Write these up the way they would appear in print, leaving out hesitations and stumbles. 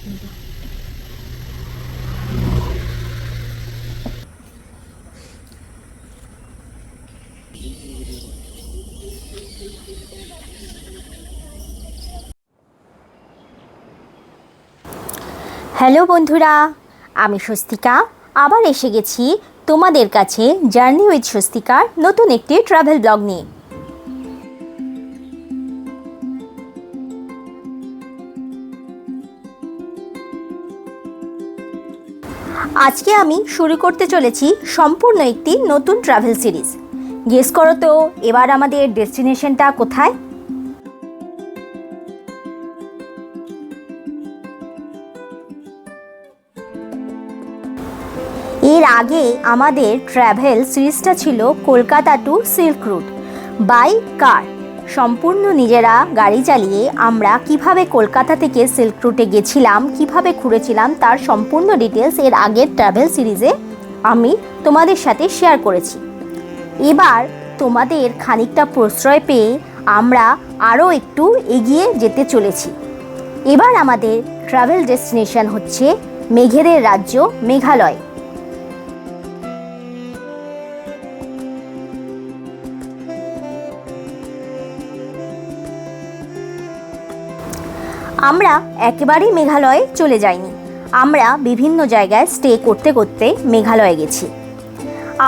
Hello বন্ধুরা, আমি স্বস্তিকা আবার এসে গেছি তোমাদের কাছে জার্নি উইথ স্বস্তিকার নতুন একটি ট্রাভেল ব্লগ নিয়ে। আজকে আমি শুরু করতে চলেছি সম্পূর্ণ একটি নতুন ট্রাভেল সিরিজ। গেস করো তো এবার আমাদের ডেস্টিনেশনটা কোথায়? এর আগে আমাদের ট্রাভেল সিরিজটা ছিল Kolkata to silk route by car. সম্পূর্ণ নিজেরা গাড়ি চালিয়ে আমরা কিভাবে কলকাতা থেকে সিল্ক রুটে গেছিলাম, কিভাবে ঘুরেছিলাম তার সম্পূর্ণ ডিটেলস এর আগের ট্রাভেল সিরিজে আমি তোমাদের সাথে শেয়ার করেছি। এবার তোমাদের খানিকটা প্রশ্রয় পেয়ে আমরা আরও একটু এগিয়ে যেতে চলেছি। এবার আমাদের ট্রাভেল ডেস্টিনেশন হচ্ছে মেঘের রাজ্য মেঘালয়। আমরা একেবারেই মেঘালয়ে চলে যাইনি, আমরা বিভিন্ন জায়গায় স্টে করতে করতে মেঘালয়ে গেছি।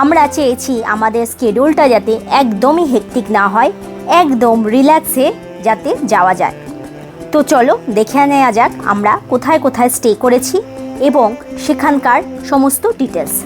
আমরা চেয়েছি আমাদের স্কেডিউলটা যাতে একদমই হেক্টিক না হয়, একদম রিল্যাক্সে যাতে যাওয়া যায়। তো চলো দেখে নেওয়া যাক আমরা কোথায় কোথায় স্টে করেছি এবং সেখানকার সমস্ত ডিটেলস।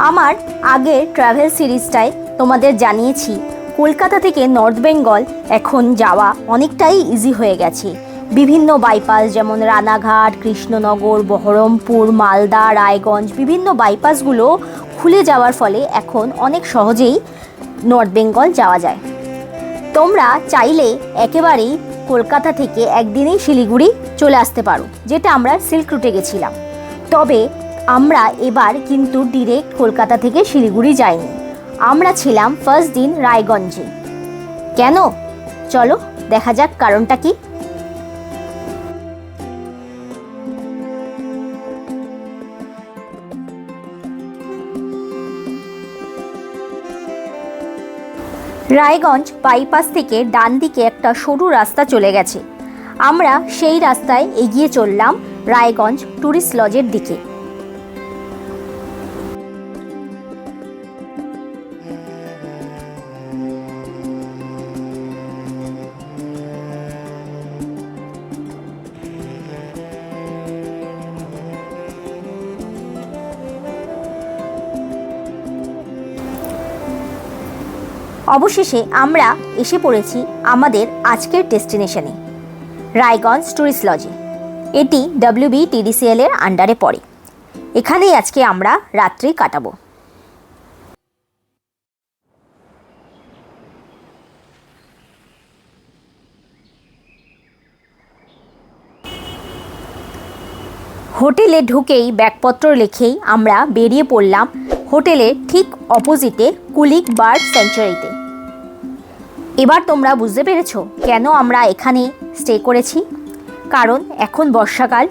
আমার আগের ট্রাভেল সিরিজটায় তোমাদের জানিয়েছি কলকাতা থেকে নর্থ বেঙ্গল এখন যাওয়া অনেকটাই ইজি হয়ে গেছে। বিভিন্ন বাইপাস যেমন রানাঘাট, কৃষ্ণনগর, বহরমপুর, মালদা, রায়গঞ্জ বিভিন্ন বাইপাসগুলো খুলে যাওয়ার ফলে এখন অনেক সহজেই নর্থ বেঙ্গল যাওয়া যায়। তোমরা চাইলে একেবারেই কলকাতা থেকে একদিনেই শিলিগুড়ি চলে আসতে পারো, যেটা আমরা সিল্ক রুটে গেছিলাম। তবে আমরা এবার কিন্তু ডিরেক্ট কলকাতা থেকে শিলিগুড়ি যাইনি, আমরা ছিলাম ফার্স্ট দিন রায়গঞ্জে। কেন? চলো দেখা যাক কারণটা কি। রায়গঞ্জ বাইপাস থেকে ডান দিকে একটা সরু রাস্তা চলে গেছে, আমরা সেই রাস্তায় এগিয়ে চললাম রায়গঞ্জ ট্যুরিস্ট লজের দিকে। অবশেষে আমরা এসে পড়েছি আমাদের আজকের ডেস্টিনেশনে, রায়গঞ্জ ট্যুরিস্ট লজে। এটি WBTDCL এর আন্ডারে পড়ে। এখানেই আজকে আমরা রাত্রি কাটাবো। হোটেলে ঢুকেই ব্যাগপত্র রেখেই আমরা বেরিয়ে পড়লাম হোটেলের ঠিক অপোজিটে কুলিক বার্ড স্যাংচুয়ারিতে। এবার তোমরা বুঝতে পেরেছো কেন আমরা এখানে স্টে করেছি। কারণ এখন বর্ষাকাল,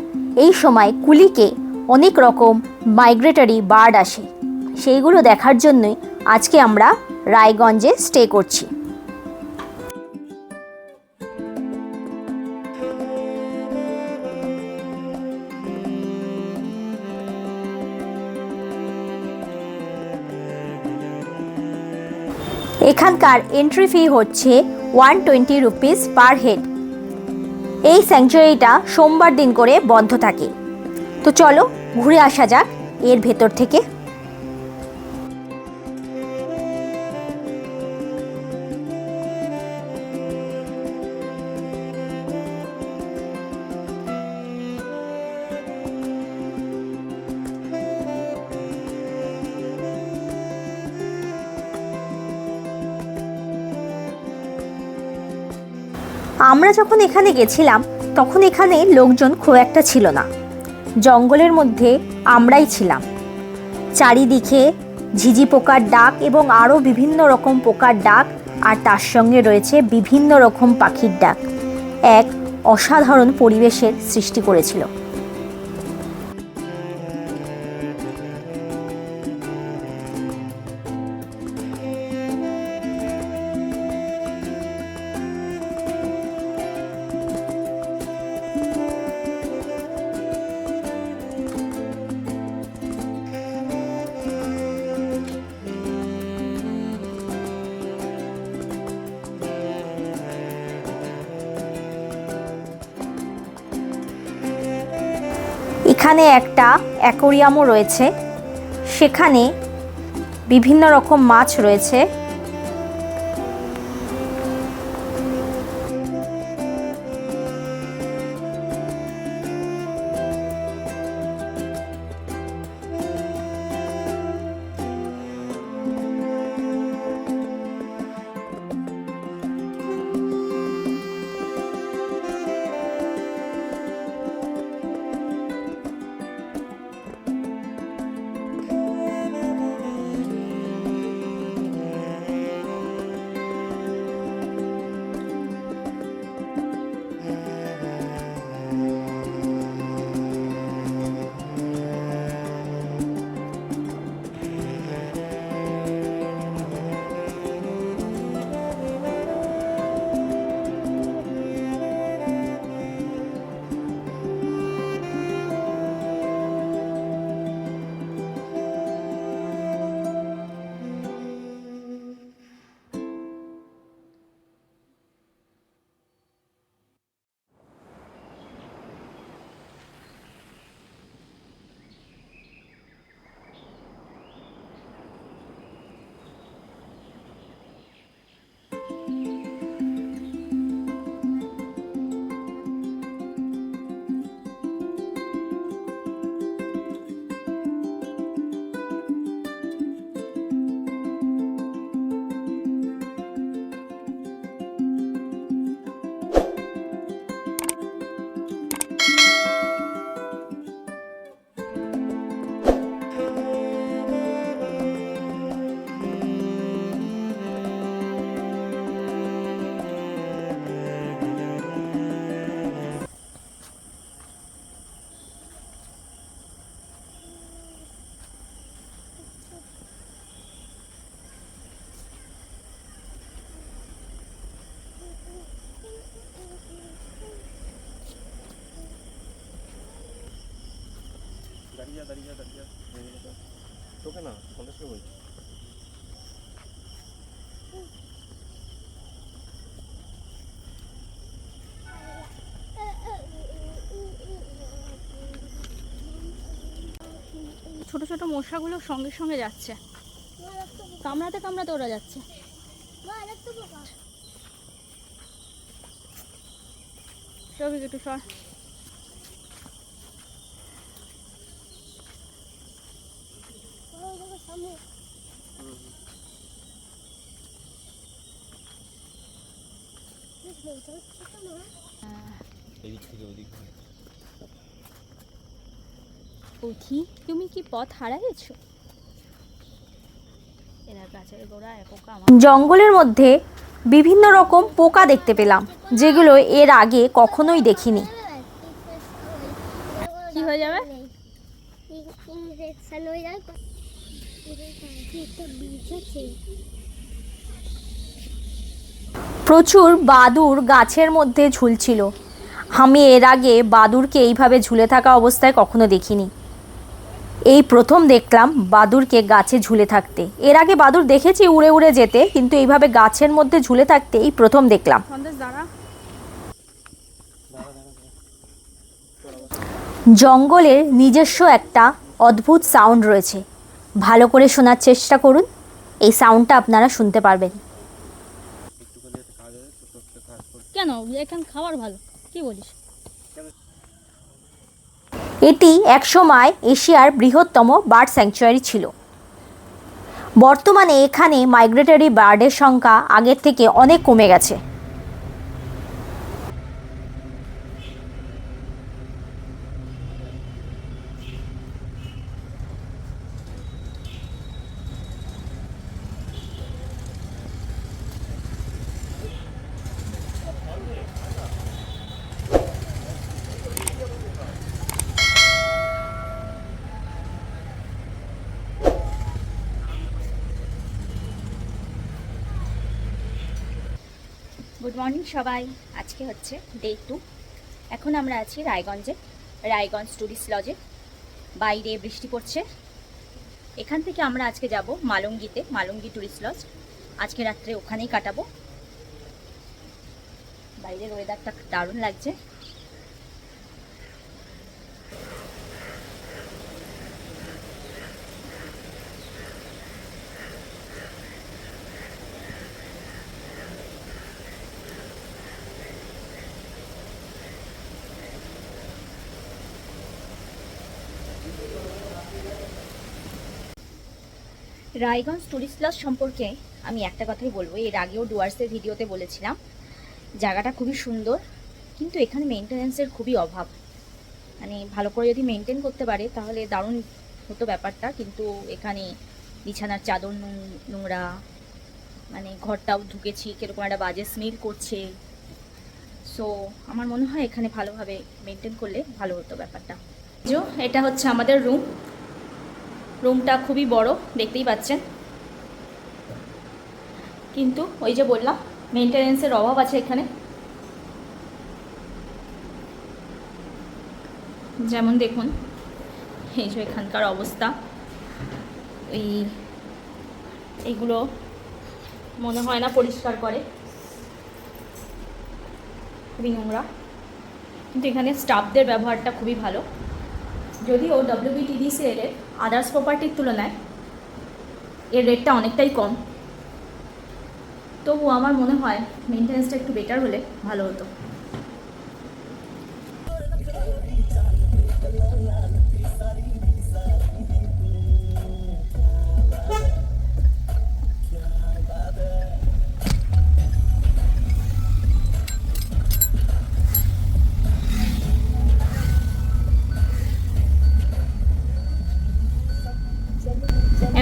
এই সময় কুলিকে অনেক রকম মাইগ্রেটরি বার্ড আসে, সেইগুলো দেখার জন্যই আজকে আমরা রায়গঞ্জে স্টে করছি। এখানকার এন্ট্রি ফি হচ্ছে 120 রুপিস পার হেড। এই স্যাংচুয়ারিটা সোমবার দিন করে বন্ধ থাকে। তো চলো ঘুরে আসা যাক এর ভেতর থেকে। আমরা যখন এখানে গেছিলাম তখন এখানে লোকজন খুব একটা ছিল না, জঙ্গলের মধ্যে আমরাই ছিলাম। চারিদিকে ঝিঝি পোকার ডাক এবং আরও বিভিন্ন রকম পোকার ডাক, আর তার সঙ্গে রয়েছে বিভিন্ন রকম পাখির ডাক। এক অসাধারণ পরিবেশের সৃষ্টি করেছিল। এখানে একটা অ্যাকোরিয়ামও রয়েছে, সেখানে বিভিন্ন রকম মাছ রয়েছে। তোকে না সন্দেশ বই ছোট ছোট মশাগুলো সঙ্গে সঙ্গে যাচ্ছে, কামড়াতে কামড়াতে ওরা যাচ্ছে। একটু সর। পুঁথি, তুমি কি পথ হারিয়েছো? এরা গাছের গোড়ায় পোকা। জঙ্গলের মধ্যে বিভিন্ন রকম পোকা দেখতে পেলাম, যেগুলো এর আগে কখনোই দেখিনি। কি হয়ে যাবে? প্রচুর বাদুড় গাছের মধ্যে ঝুলছিল। আমি এর আগে বাদুড়কে এইভাবে ঝুলে থাকা অবস্থায় কখনো দেখিনি। এই প্রথম দেখলাম বাদুড়কে গাছে ঝুলে থাকতে। এর আগে বাদুড় দেখেছি উড়ে উড়ে যেতে, কিন্তু এইভাবে গাছের মধ্যে ঝুলে থাকতে এই প্রথম দেখলাম। জঙ্গলের নিজস্ব একটা অদ্ভুত সাউন্ড রয়েছে, ভালো করে শোনার চেষ্টা করুন, এই সাউন্ডটা আপনারা শুনতে পারবেন। কেন এখানে খাবার ভালো, কি বলিস? এটি একসময় এশিয়ার বৃহত্তম বার্ড স্যাংচুয়ারি ছিল। বর্তমানে এখানে মাইগ্রেটরি বার্ডের সংখ্যা আগের থেকে অনেক কমে গেছে। গুড মর্নিং সবাই। আজকে হচ্ছে ডে 2। এখন আমরা আছি রায়গঞ্জে, রায়গঞ্জ টুরিস্ট লজে। বাইরে বৃষ্টি পড়ছে। এখান থেকে আমরা আজকে যাব মালঙ্গিতে, মালঙ্গি টুরিস্ট লজ। আজকে রাত্রে ওখানেই কাটাবো। বাইরের ওয়েদারটা দারুণ লাগছে। রায়গঞ্জ টুরিস্ট লজ সম্পর্কে আমি একটা কথাই বলবো, এর আগেও ডুয়ার্সের ভিডিওতে বলেছিলাম। জায়গাটা খুবই সুন্দর, কিন্তু এখানে মেনটেন্যান্সের খুবই অভাব। মানে ভালো করে যদি মেনটেন করতে পারে তাহলে দারুণ হতো ব্যাপারটা। কিন্তু এখানে বিছানার চাদর নোংরা, মানে ঘরটাও ঢুকেছি কীরকম একটা বাজে স্মেল করছে। সো আমার মনে হয় এখানে ভালোভাবে মেনটেন করলে ভালো হতো ব্যাপারটা। এটা হচ্ছে আমাদের রুমটা খুবই বড়, দেখতেই পাচ্ছেন। কিন্তু ওই যে বললাম, মেনটেনেন্সের অভাব আছে এখানে। যেমন দেখুন, এই যে এখানকার অবস্থা, এইগুলো মনে হয় না পরিষ্কার করে, খুবই নোংরা। কিন্তু এখানে স্টাফদের ব্যবহারটা খুবই ভালো। যদিও WBTDCL এর আদার্স প্রপার্টির তুলনায় এর রেটটা অনেকটাই কম, তবু আমার মনে হয় মেনটেন্যান্সটা একটু বেটার হলে ভালো হতো।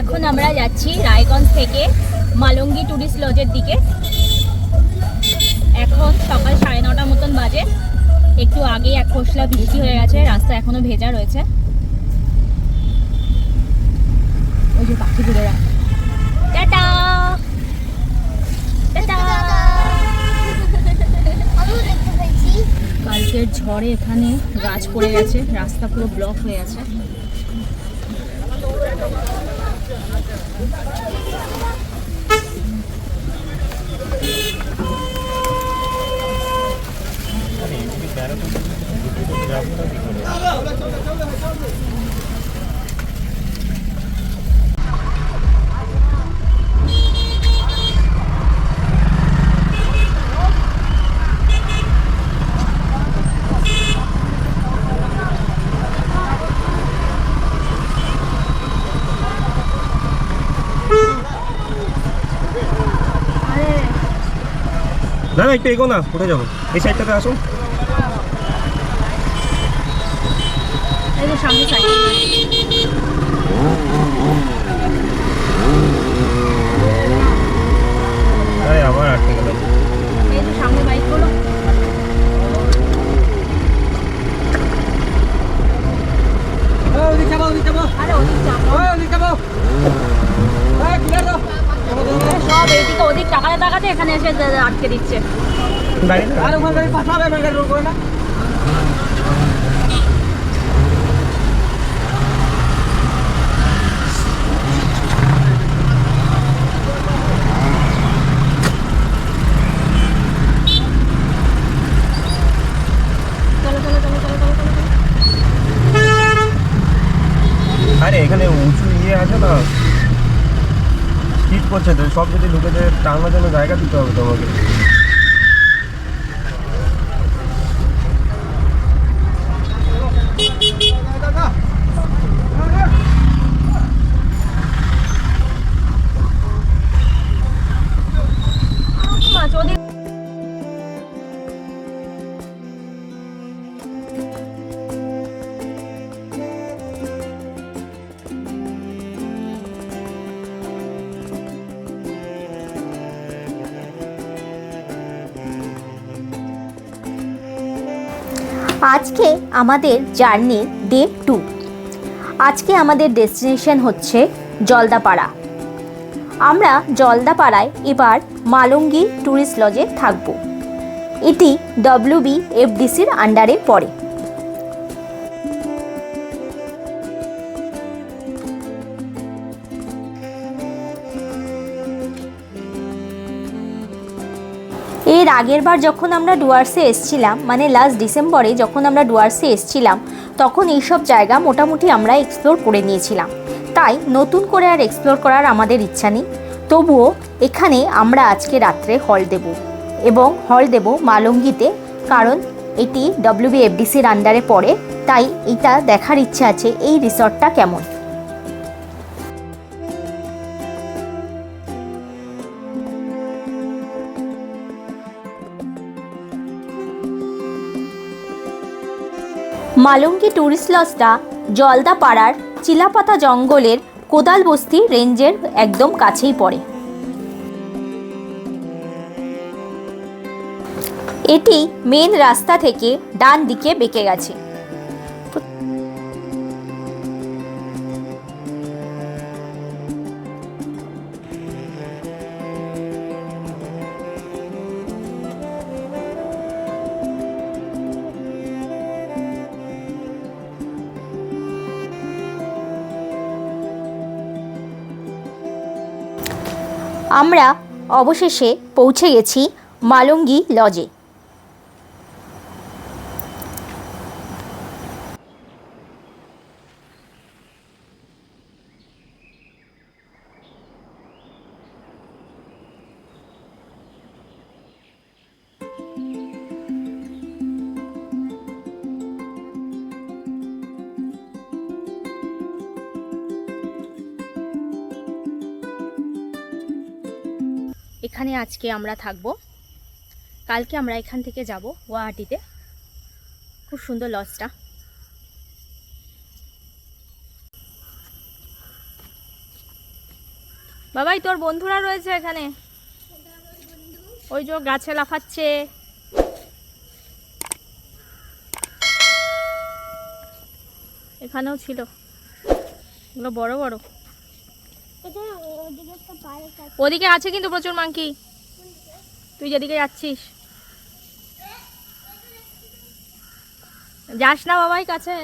এখন আমরা যাচ্ছি রায়গঞ্জ থেকে মালঙ্গি টুরিস্ট লজের দিকে। এখন সকাল 9:30 মতন বাজে। একটু আগে এক খোসলা বৃষ্টি হয়ে গেছে, রাস্তা এখনো ভেজা রয়েছে। ওই যে পাখিগুলোরা, টাটা টাটা। কালকের ঝড়ে এখানে গাছ পড়ে গেছে, রাস্তা পুরো ব্লক হয়ে আছে। না না, একটু এগো না, কোথায় যাবো? এই সাইডটাতে আসো। এই যে সামনে সাইড, আরে আবার আটকে গেল। এই যে সামনে বাইকগুলো। আরে ওদিক যাবো। সব এদিকে ওদিক টাকাতে এখানে এসে আটকে দিচ্ছে। আরে এখানে উঁচু আছে না, শীত করছে তো, সব যদি ঢুকে যায় টাঙানোর জন্য জায়গা দিতে হবে তোমাকে। আজকে আমাদের জার্নির ডে 2। আজকে আমাদের ডেস্টিনেশন হচ্ছে জলদাপাড়া। আমরা জলদাপাড়ায় এবার মালঙ্গি ট্যুরিস্ট লজে থাকব। এটি WBFDCর আন্ডারে পড়ে। এর আগের বার যখন আমরা ডুয়ার্সে এসেছিলাম, মানে লাস্ট ডিসেম্বরে যখন আমরা ডুয়ার্সে এসেছিলাম, তখন এইসব জায়গা মোটামুটি আমরা এক্সপ্লোর করে নিয়েছিলাম। তাই নতুন করে আর এক্সপ্লোর করার আমাদের ইচ্ছা নেই। তবুও এখানে আমরা আজকে রাত্রে হল দেব, এবং হল দেব মালঙ্গিতে, কারণ এটি WBFDCর আন্ডারে পড়ে। তাই এটা দেখার ইচ্ছা আছে এই রিসর্টটা কেমন। মালঙ্গি ট্যুরিস্ট লজটা জলদাপাড়ার চিলাপাতা জঙ্গলের কোদালবস্তি রেঞ্জের একদম কাছেই পড়ে। এটি মেন রাস্তা থেকে ডান দিকে বেঁকে গেছে। আমরা অবশেষে পৌঁছে গেছি মালঙ্গি লজে। এখানে আজকে আমরা থাকবো, কালকে আমরা এখান থেকে যাব গুয়াহাটিতে। খুব সুন্দর লজটা। বাবাই তোর বন্ধুরা রয়েছে এখানে, ওই যে গাছে লাফাচ্ছে। এখানেও ছিল, এগুলো বড় বড়। ওদিকে আছে কিন্তু প্রচুর মাংকি, তুই যেদিকে যাচ্ছিস। যাস না বাবাই কাছে।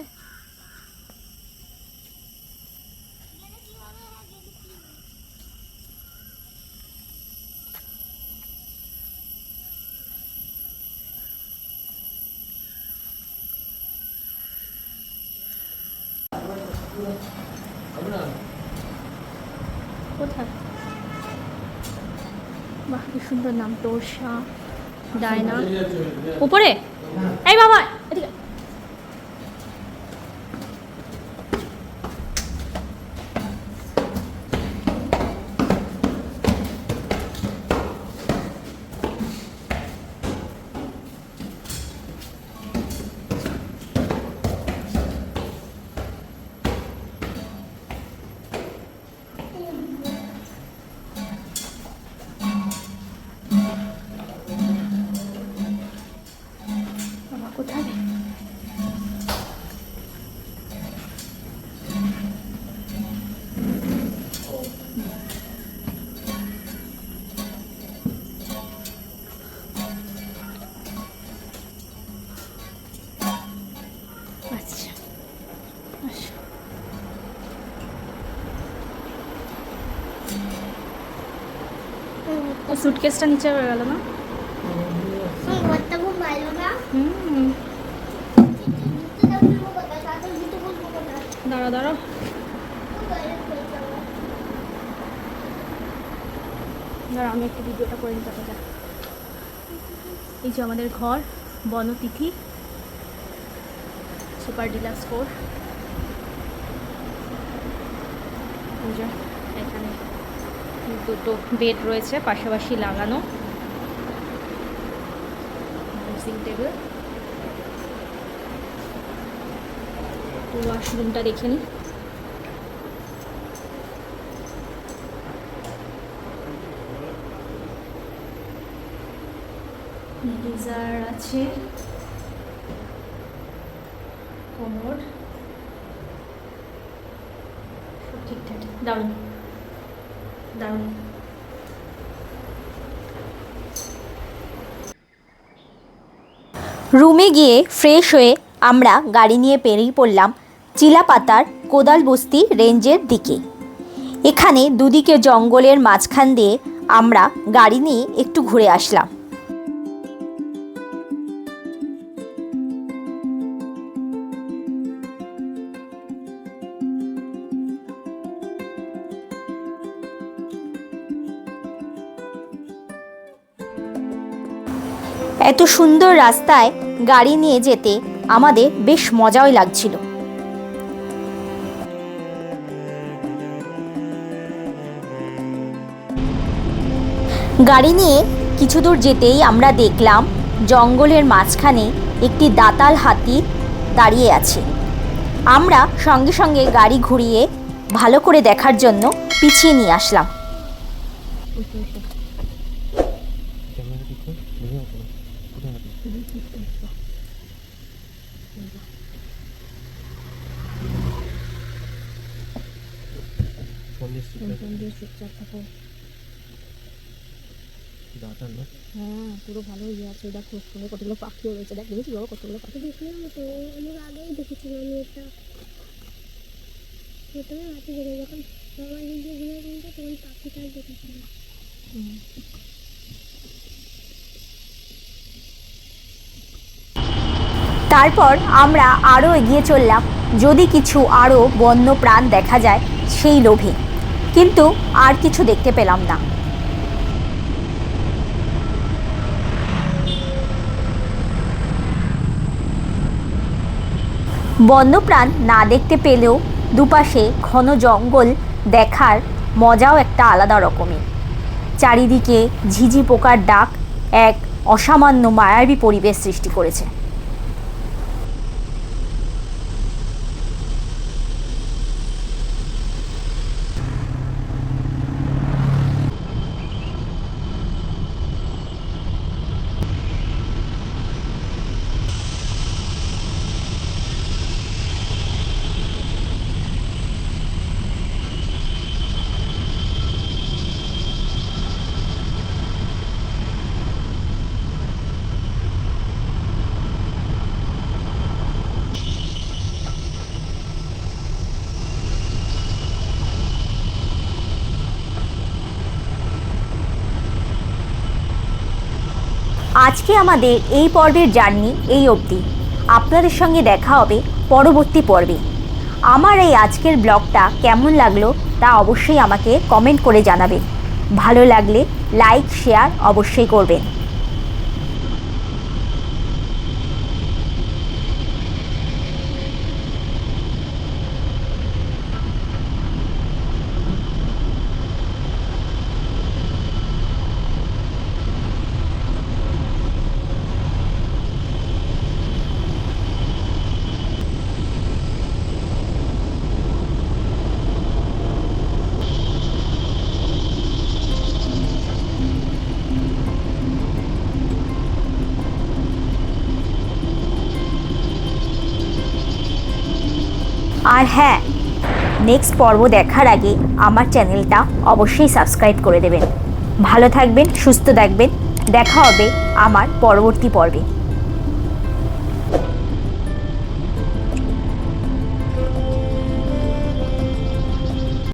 কোথায়? বাহ, কি সুন্দর নাম, তোরসা ডায়না। উপরে এই বাবা এদিকে। কোথায়? আচ্ছা আচ্ছা, সুটকেসটা নিচে হয়ে গেল না? দাঁড়া দাঁড়া, দাঁড়া আমি একটু ভিডিওটা করে নিতে পারি। এই যে আমাদের ঘর, বনতিথি সুপার ডিলাক্স 4। এখানে দুটো বেড রয়েছে পাশাপাশি লাগানো, ড্রেসিং টেবিল। তো ওয়াশরুমটা দেখে নিই। গিজার আছে, কোমোড, সব ঠিকঠাক। দারুণ দারুণ। রুমে গিয়ে ফ্রেশ হয়ে আমরা গাড়ি নিয়ে বেরিয়ে পড়লাম চিলাপাতার কোদালবস্তি রেঞ্জের দিকে। এখানে দুদিকে জঙ্গলের মাঝখান দিয়ে আমরা গাড়ি নিয়ে একটু ঘুরে আসলাম। এত সুন্দর রাস্তায় গাড়ি নিয়ে যেতে আমাদের বেশ মজাই লাগছিল। গাড়ি নিয়ে কিছু দূর যেতেই আমরা দেখলাম জঙ্গলের মাঝখানে একটি দাঁতাল হাতি দাঁড়িয়ে আছে। আমরা সঙ্গে সঙ্গে গাড়ি ঘুরিয়ে ভালো করে দেখার জন্য পিছিয়ে নিয়ে আসলাম। হ্যাঁ, পুরো ভালো ইয়ে আছে। দেখো কতগুলো পাখিও রয়েছে। দেখ, দেখেছি বাবা কতগুলো পাখি। দেখলাম তো, অনেক আগেই দেখেছিলাম আমি এটা। প্রথমে হাতি বেড়ে যখন সবাই নিজে ঘুরে ঘুরতো তখন পাখিটা দেখেছিলাম। তারপর আমরা আরও এগিয়ে চললাম যদি কিছু আরও বন্য প্রাণ দেখা যায় সেই লোভে, কিন্তু আর কিছু দেখতে পেলাম না। বন্যপ্রাণ না দেখতে পেলেও দুপাশে ঘন জঙ্গল দেখার মজাও একটা আলাদা রকমের। চারিদিকে ঝিঝি পোকার ডাক এক অসামান্য মায়াবী পরিবেশ সৃষ্টি করেছে। আজকে আমাদের এই পর্বের জার্নি এই অবধি। আপনাদের সঙ্গে দেখা হবে পরবর্তী পর্বে। আমার এই আজকের ব্লগটা কেমন লাগলো তা অবশ্যই আমাকে কমেন্ট করে জানাবেন। ভালো লাগলে লাইক শেয়ার অবশ্যই করবেন। আর হ্যাঁ, নেক্সট পর্ব দেখার আগে আমার চ্যানেলটা অবশ্যই সাবস্ক্রাইব করে দেবেন। ভালো থাকবেন, সুস্থ থাকবেন। দেখা হবে আমার পরবর্তী পর্বে।